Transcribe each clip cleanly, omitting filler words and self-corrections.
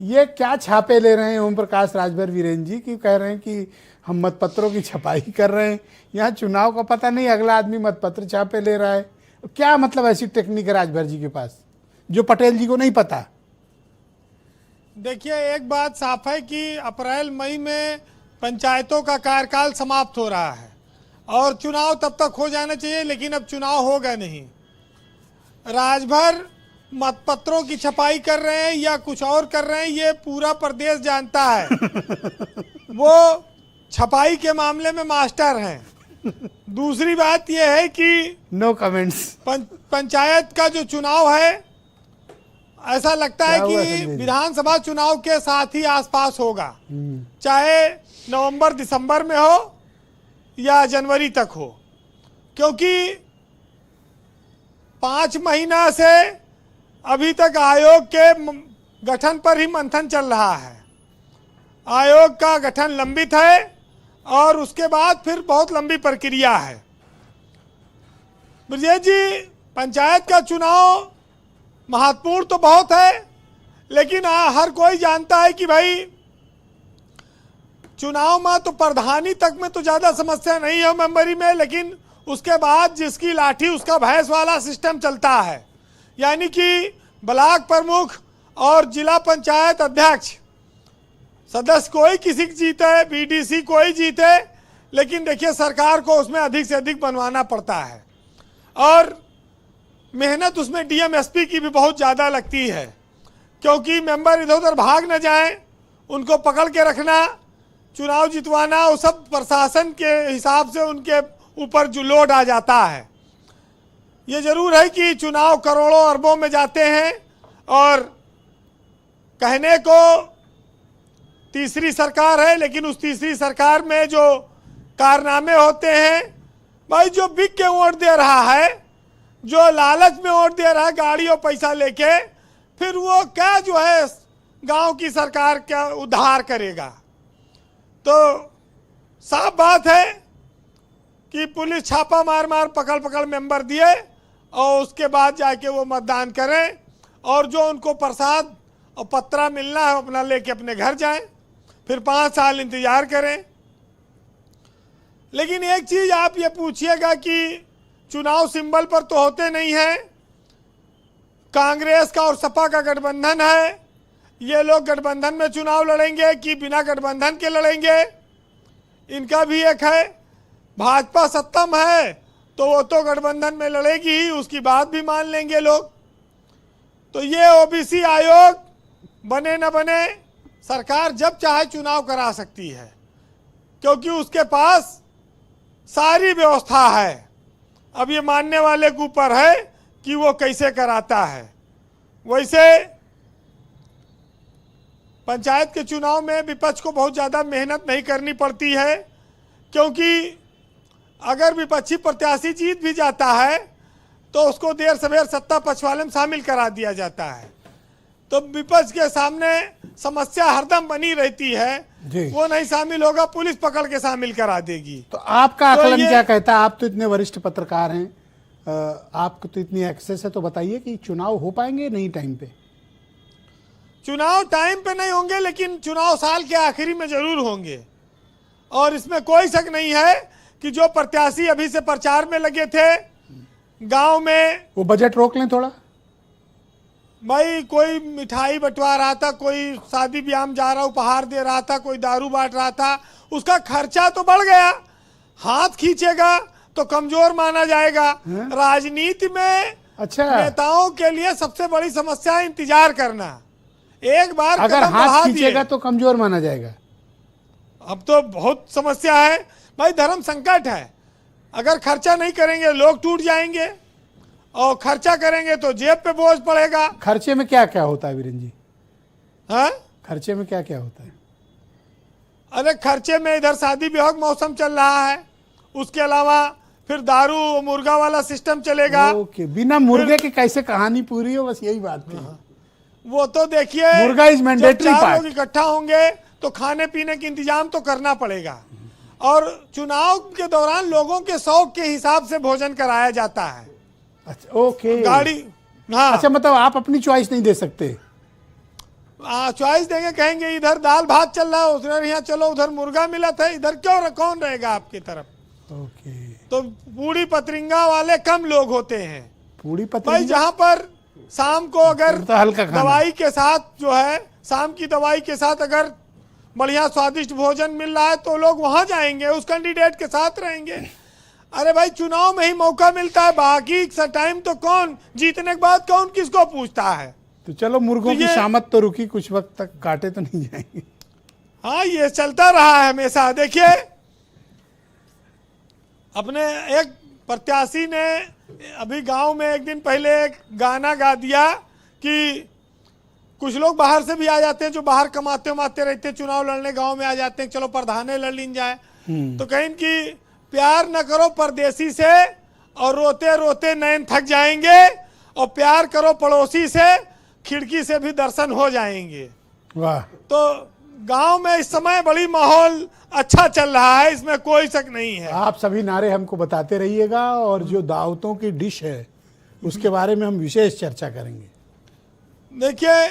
ये क्या छापे ले रहे हैं ओम प्रकाश राजभर वीरेंद्र जी की, कह रहे हैं कि हम मतपत्रों की छपाई कर रहे हैं। यहाँ चुनाव का पता नहीं, अगला आदमी मतपत्र छापे ले रहा है। क्या मतलब ऐसी टेक्निक है राजभर जी के पास जो पटेल जी को नहीं पता? देखिए, एक बात साफ है कि अप्रैल मई में पंचायतों का कार्यकाल समाप्त हो रहा है और चुनाव तब तक हो जाना चाहिए, लेकिन अब चुनाव होगा नहीं। राजभर मतपत्रों की छपाई कर रहे हैं या कुछ और कर रहे हैं, ये पूरा प्रदेश जानता है। वो छपाई के मामले में मास्टर हैं। दूसरी बात यह है कि नो कमेंट्स। पंचायत का जो चुनाव है, ऐसा लगता है कि विधानसभा चुनाव के साथ ही आसपास होगा, चाहे नवंबर दिसंबर में हो या जनवरी तक हो, क्योंकि 5 महीना से अभी तक आयोग के गठन पर ही मंथन चल रहा है। आयोग का गठन लंबित है और उसके बाद फिर बहुत लंबी प्रक्रिया है। ब्रजेश जी, पंचायत का चुनाव महत्वपूर्ण तो बहुत है, लेकिन हर कोई जानता है कि भाई चुनाव में तो प्रधानी तक में तो ज़्यादा समस्या नहीं है मेंबरी में, लेकिन उसके बाद जिसकी लाठी उसका भैंस वाला सिस्टम चलता है। यानी कि ब्लॉक प्रमुख और जिला पंचायत अध्यक्ष सदस्य कोई किसी की जीते, बीडीसी कोई जीते, लेकिन देखिए सरकार को उसमें अधिक से अधिक बनवाना पड़ता है और मेहनत उसमें डीएम एसपी की भी बहुत ज़्यादा लगती है, क्योंकि मेंबर इधर उधर भाग न जाएं, उनको पकड़ के रखना, चुनाव जितवाना, वो सब प्रशासन के हिसाब से उनके ऊपर जो लोड आ जाता है। ये जरूर है कि चुनाव करोड़ों अरबों में जाते हैं और कहने को तीसरी सरकार है, लेकिन उस तीसरी सरकार में जो कारनामे होते हैं, भाई जो बिक के वोट दे रहा है, जो लालच में वोट दे रहा है गाड़ी और पैसा लेके, फिर वो क्या जो है गांव की सरकार क्या उद्धार करेगा। तो साफ बात है कि पुलिस छापा मार मार पकड़ पकड़ मेंबर दिए और उसके बाद जाके वो मतदान करें और जो उनको प्रसाद और पत्रा मिलना है अपना लेके अपने घर जाएं, फिर 5 साल इंतजार करें। लेकिन एक चीज़ आप ये पूछिएगा कि चुनाव सिंबल पर तो होते नहीं हैं। कांग्रेस का और सपा का गठबंधन है, ये लोग गठबंधन में चुनाव लड़ेंगे कि बिना गठबंधन के लड़ेंगे, इनका भी एक है। भाजपा सत्ता में है तो वो तो गठबंधन में लड़ेगी ही, उसकी बात भी मान लेंगे लोग। तो ये ओबीसी आयोग बने न बने, सरकार जब चाहे चुनाव करा सकती है, क्योंकि उसके पास सारी व्यवस्था है। अब ये मानने वाले के ऊपर है कि वो कैसे कराता है। वैसे पंचायत के चुनाव में विपक्ष को बहुत ज़्यादा मेहनत नहीं करनी पड़ती है, क्योंकि अगर विपक्षी प्रत्याशी जीत भी जाता है तो उसको देर सवेर सत्ता पक्ष वाले में शामिल करा दिया जाता है। तो विपक्ष के सामने समस्या हरदम बनी रहती है, वो नहीं शामिल होगा, पुलिस पकड़ के शामिल करा देगी। तो आपका आकलन क्या कहता है? आप तो इतने वरिष्ठ पत्रकार हैं, आपको तो इतनी एक्सेस है, तो बताइए कि चुनाव हो पाएंगे नहीं टाइम पे? चुनाव टाइम पे नहीं होंगे, लेकिन चुनाव साल के आखिरी में जरूर होंगे और इसमें कोई शक नहीं है कि जो प्रत्याशी अभी से प्रचार में लगे थे गांव में, वो बजट रोक लें थोड़ा। भाई कोई मिठाई बंटवा रहा था, कोई शादी ब्याह में जा रहा उपहार दे रहा था, कोई दारू बांट रहा था, उसका खर्चा तो बढ़ गया। हाथ खींचेगा तो कमजोर माना जाएगा। राजनीति में नेताओं के लिए सबसे बड़ी समस्या है इंतजार करना। एक बार अगर हाथ खींचेगा तो कमजोर माना जाएगा। अब तो बहुत समस्या है भाई, धर्म संकट है। अगर खर्चा नहीं करेंगे लोग टूट जाएंगे और खर्चा करेंगे तो जेब पे बोझ पड़ेगा। खर्चे में क्या क्या होता है वीरेंद्र जी? हाँ, खर्चे में क्या क्या होता है? अरे खर्चे में इधर शादी ब्याह का मौसम चल रहा है, उसके अलावा फिर दारू मुर्गा वाला सिस्टम चलेगा। ओके, बिना मुर्गे की कैसे कहानी पूरी हो, बस यही बात थी। वो तो देखिए, मुर्गा इज मैंडेटरी पार्ट। लोग इकट्ठा होंगे तो खाने पीने का इंतजाम तो करना पड़ेगा और चुनाव के दौरान लोगों के शौक के हिसाब से भोजन कराया जाता है। अच्छा, ओके। गाड़ी, हाँ। अच्छा, मतलब आप अपनी चॉइस नहीं दे सकते? चॉइस देंगे, कहेंगे इधर दाल भात चल रहा है, उधर यहाँ चलो, उधर मुर्गा मिला था, इधर क्यों कौन रहेगा आपकी तरफ? ओके। तो पूड़ी पतरिंगा वाले कम लोग होते हैं पूड़ी भाई। पतंग जहाँ पर शाम को अगर तो हल्का खाना। दवाई के साथ जो है, शाम की दवाई के साथ अगर बढ़िया स्वादिष्ट भोजन मिल रहा है तो लोग वहां जाएंगे, उस कैंडिडेट के साथ रहेंगे। अरे भाई चुनाव में ही मौका मिलता है, बाकी टाइम तो कौन जीतने के बाद कौन किसको पूछता है। तो चलो मुर्गों तो की ये- शामत तो रुकी, कुछ वक्त तक काटे तो नहीं जाएंगे। हाँ ये चलता रहा है हमेशा। देखिए अपने एक प्रत्याशी ने अभी गांव में एक दिन पहले एक गाना गा दिया कि कुछ लोग बाहर से भी आ जाते हैं, जो बाहर कमाते उमाते रहते हैं, चुनाव लड़ने गांव में आ जाते हैं, चलो प्रधाने लड़ लीन जाए। तो कहें कि प्यार न करो परदेसी से और रोते रोते नैन थक जाएंगे, और प्यार करो पड़ोसी से खिड़की से भी दर्शन हो जाएंगे। वाह। तो गांव में इस समय बड़ी माहौल अच्छा चल रहा है, इसमें कोई शक नहीं है। आप सभी नारे हमको बताते रहिएगा, और जो दावतों की डिश है उसके बारे में हम विशेष चर्चा करेंगे देखिए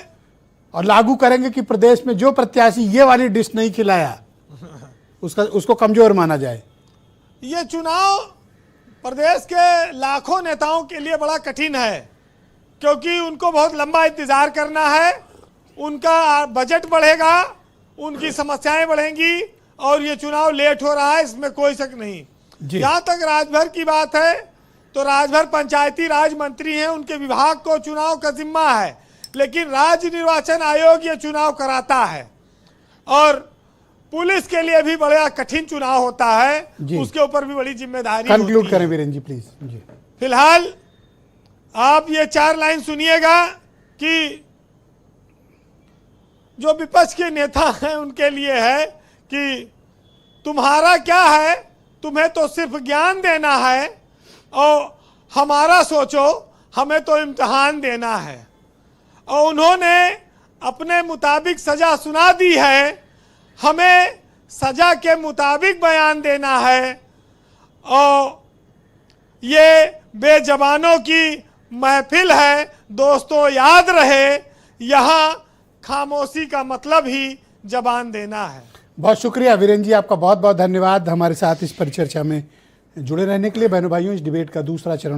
और लागू करेंगे कि प्रदेश में जो प्रत्याशी ये वाली डिश नहीं खिलाया उसको कमजोर माना जाए। ये चुनाव प्रदेश के लाखों नेताओं के लिए बड़ा कठिन है, क्योंकि उनको बहुत लंबा इंतजार करना है, उनका बजट बढ़ेगा, उनकी समस्याएं बढ़ेंगी, और ये चुनाव लेट हो रहा है, इसमें कोई शक नहीं। जी। जहाँ तक राजभर की बात है तो राजभर पंचायती राज मंत्री हैं, उनके विभाग को चुनाव का जिम्मा है, लेकिन राज्य निर्वाचन आयोग ये चुनाव कराता है, और पुलिस के लिए भी बड़ा कठिन चुनाव होता है, उसके ऊपर भी बड़ी जिम्मेदारी होती है। कंक्लूड करें वीरेन जी प्लीज। जी फिलहाल आप ये 4 लाइन सुनिएगा कि जो विपक्ष के नेता हैं उनके लिए है कि तुम्हारा क्या है, तुम्हें तो सिर्फ ज्ञान देना है, और हमारा सोचो, हमें तो इम्तिहान देना है। और उन्होंने अपने मुताबिक सजा सुना दी है, हमें सजा के मुताबिक बयान देना है। और ये बेजबानों की महफिल है दोस्तों, याद रहे, यहाँ खामोशी का मतलब ही जबान देना है। बहुत शुक्रिया वीरेन जी, आपका बहुत बहुत धन्यवाद हमारे साथ इस परिचर्चा में जुड़े रहने के लिए। बहनों भाइयों, इस डिबेट का दूसरा चरण